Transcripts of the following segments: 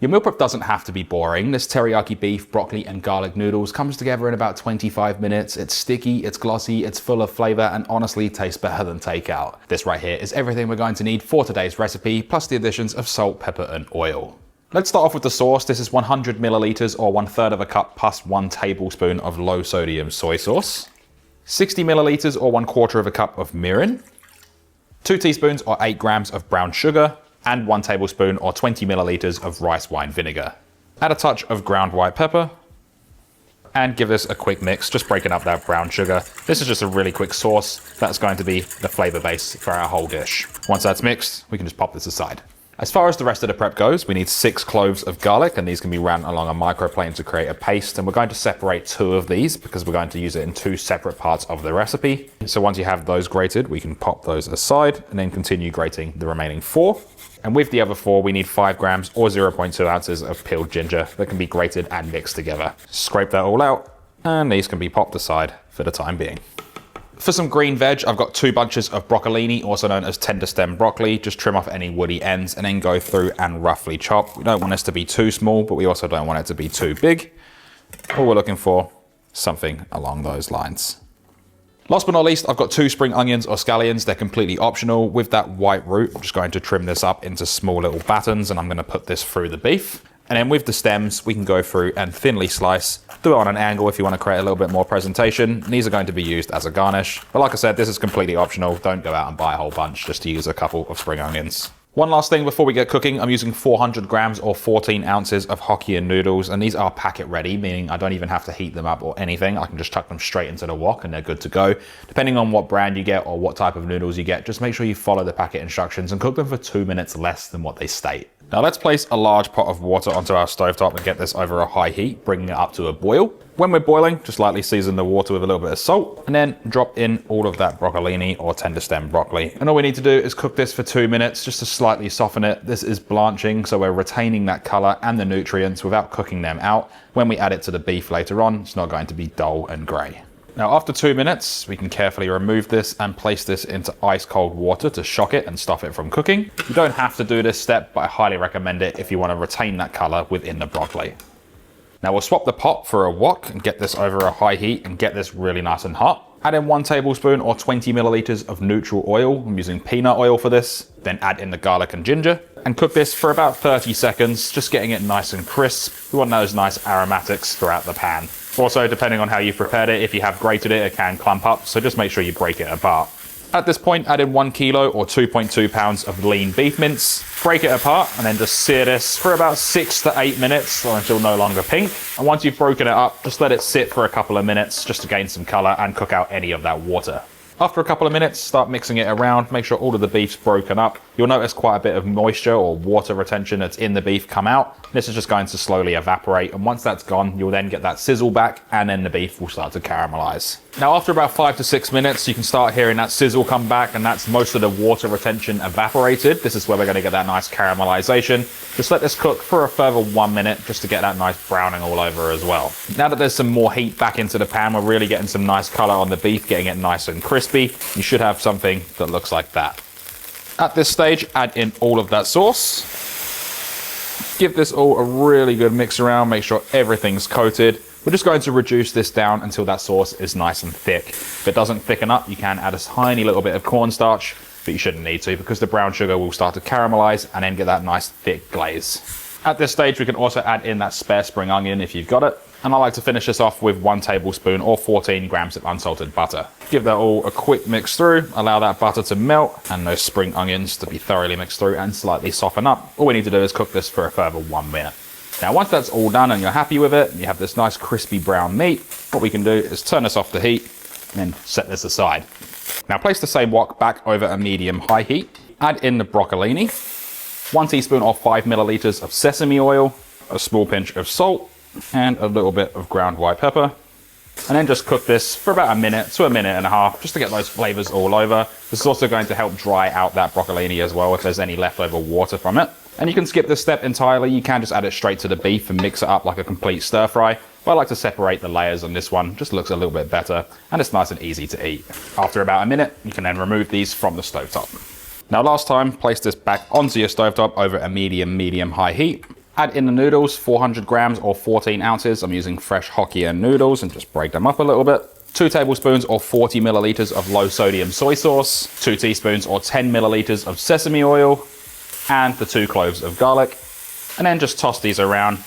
Your meal prep doesn't have to be boring. This teriyaki beef, broccoli, and garlic noodles comes together in about 25 minutes. It's sticky, it's glossy, it's full of flavor, and honestly tastes better than takeout. This right here is everything we're going to need for today's recipe, plus the additions of salt, pepper, and oil. Let's start off with the sauce. This is 100 milliliters or 1/3 of a cup plus 1 tablespoon of low sodium soy sauce, 60 milliliters or 1/4 of a cup of mirin, 2 teaspoons or 8 grams of brown sugar, and 1 tablespoon or 20 milliliters of rice wine vinegar. Add a touch of ground white pepper and give this a quick mix, just breaking up that brown sugar. This is just a really quick sauce that's going to be the flavor base for our whole dish. Once that's mixed, we can just pop this aside. As far as the rest of the prep goes, we need 6 cloves of garlic, and these can be ran along a microplane to create a paste. And we're going to separate 2 of these because we're going to use it in 2 separate parts of the recipe. So once you have those grated, we can pop those aside and then continue grating the remaining 4. And with the other 4, we need 5 grams or 0.2 ounces of peeled ginger that can be grated and mixed together. Scrape that all out, and these can be popped aside for the time being. For some green veg, I've got 2 bunches of broccolini, also known as tender stem broccoli. Just trim off any woody ends and then go through and roughly chop. We don't want this to be too small, but we also don't want it to be too big. All we're looking for, something along those lines. Last but not least, I've got 2 spring onions or scallions. They're completely optional. With that white root, I'm just going to trim this up into small little battens, and I'm going to put this through the beef. And then with the stems, we can go through and thinly slice. Do it on an angle if you want to create a little bit more presentation. And these are going to be used as a garnish. But like I said, this is completely optional. Don't go out and buy a whole bunch just to use a couple of spring onions. One last thing before we get cooking, I'm using 400 grams or 14 ounces of Hokkien noodles, and these are packet ready, meaning I don't even have to heat them up or anything. I can just chuck them straight into the wok and they're good to go. Depending on what brand you get or what type of noodles you get, just make sure you follow the packet instructions and cook them for 2 minutes less than what they state. Now let's place a large pot of water onto our stovetop and get this over a high heat, bringing it up to a boil. When we're boiling, just lightly season the water with a little bit of salt and then drop in all of that broccolini or tender stem broccoli. And all we need to do is cook this for 2 minutes just to slightly soften it. This is blanching, so we're retaining that color and the nutrients without cooking them out. When we add it to the beef later on, it's not going to be dull and gray. Now after 2 minutes, we can carefully remove this and place this into ice cold water to shock it and stop it from cooking. You don't have to do this step, but I highly recommend it if you want to retain that color within the broccoli. Now we'll swap the pot for a wok and get this over a high heat and get this really nice and hot. Add in 1 tablespoon or 20 milliliters of neutral oil. I'm using peanut oil for this. Then add in the garlic and ginger and cook this for about 30 seconds, just getting it nice and crisp. We want those nice aromatics throughout the pan. Also, depending on how you've prepared it, if you have grated it, it can clump up, so just make sure you break it apart. At this point, add in 1 kilo or 2.2 pounds of lean beef mince. Break it apart and then just sear this for about 6 to 8 minutes or until no longer pink. And once you've broken it up, just let it sit for a couple of minutes just to gain some color and cook out any of that water. After a couple of minutes, start mixing it around. Make sure all of the beef's broken up. You'll notice quite a bit of moisture or water retention that's in the beef come out. This is just going to slowly evaporate. And once that's gone, you'll then get that sizzle back and then the beef will start to caramelize. Now, after about 5 to 6 minutes, you can start hearing that sizzle come back, and that's most of the water retention evaporated. This is where we're going to get that nice caramelization. Just let this cook for a further 1 minute just to get that nice browning all over as well. Now that there's some more heat back into the pan, we're really getting some nice color on the beef, getting it nice and crispy. You should have something that looks like that. At this stage, add in all of that sauce. Give this all a really good mix around, make sure everything's coated. We're just going to reduce this down until that sauce is nice and thick. If it doesn't thicken up, you can add a tiny little bit of cornstarch, but you shouldn't need to because the brown sugar will start to caramelize and then get that nice thick glaze. At this stage, we can also add in that spare spring onion if you've got it. And I like to finish this off with 1 tablespoon or 14 grams of unsalted butter. Give that all a quick mix through, allow that butter to melt and those spring onions to be thoroughly mixed through and slightly soften up. All we need to do is cook this for a further 1 minute. Now, once that's all done and you're happy with it, and you have this nice crispy brown meat, what we can do is turn this off the heat and then set this aside. Now, place the same wok back over a medium-high heat. Add in the broccolini, 1 teaspoon or 5 milliliters of sesame oil, a small pinch of salt, and a little bit of ground white pepper. And then just cook this for about 1 minute to 1.5 minutes just to get those flavors all over. This is also going to help dry out that broccolini as well if there's any leftover water from it. And you can skip this step entirely. You can just add it straight to the beef and mix it up like a complete stir fry. But I like to separate the layers on this one. Just looks a little bit better and it's nice and easy to eat. After about 1 minute, you can then remove these from the stovetop. Now last time, place this back onto your stovetop over a medium-high heat. Add in the noodles, 400 grams or 14 ounces. I'm using fresh Hokkien noodles and just break them up a little bit. 2 tablespoons or 40 milliliters of low sodium soy sauce, 2 teaspoons or 10 milliliters of sesame oil, and the 2 cloves of garlic. And then just toss these around.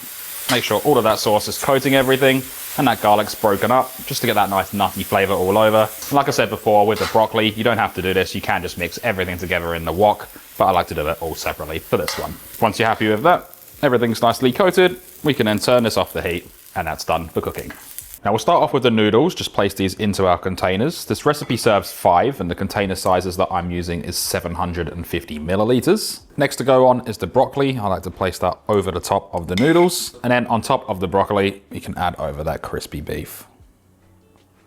Make sure all of that sauce is coating everything and that garlic's broken up, just to get that nice nutty flavor all over. And like I said before, with the broccoli, you don't have to do this. You can just mix everything together in the wok, but I like to do it all separately for this one. Once you're happy with that, everything's nicely coated, we can then turn this off the heat, and that's done for cooking. Now we'll start off with the noodles, just place these into our containers. This recipe serves 5 and the container sizes that I'm using is 750 milliliters. Next to go on is the broccoli. I like to place that over the top of the noodles. And then on top of the broccoli, you can add over that crispy beef.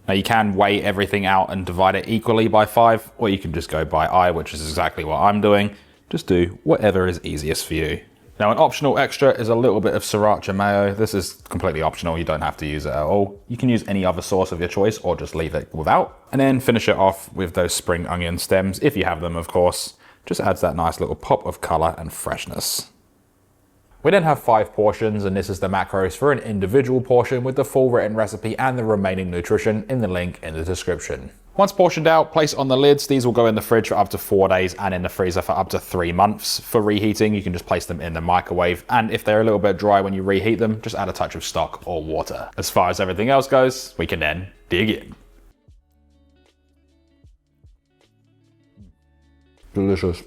Now you can weigh everything out and divide it equally by 5, or you can just go by eye, which is exactly what I'm doing. Just do whatever is easiest for you. Now an optional extra is a little bit of sriracha mayo. This is completely optional, you don't have to use it at all. You can use any other sauce of your choice or just leave it without. And then finish it off with those spring onion stems, if you have them of course. Just adds that nice little pop of color and freshness. We then have 5 portions, and this is the macros for an individual portion with the full written recipe and the remaining nutrition in the link in the description. Once portioned out, place on the lids. These will go in the fridge for up to 4 days and in the freezer for up to 3 months. For reheating, you can just place them in the microwave, and if they're a little bit dry when you reheat them, just add a touch of stock or water. As far as everything else goes, we can then dig in. Delicious.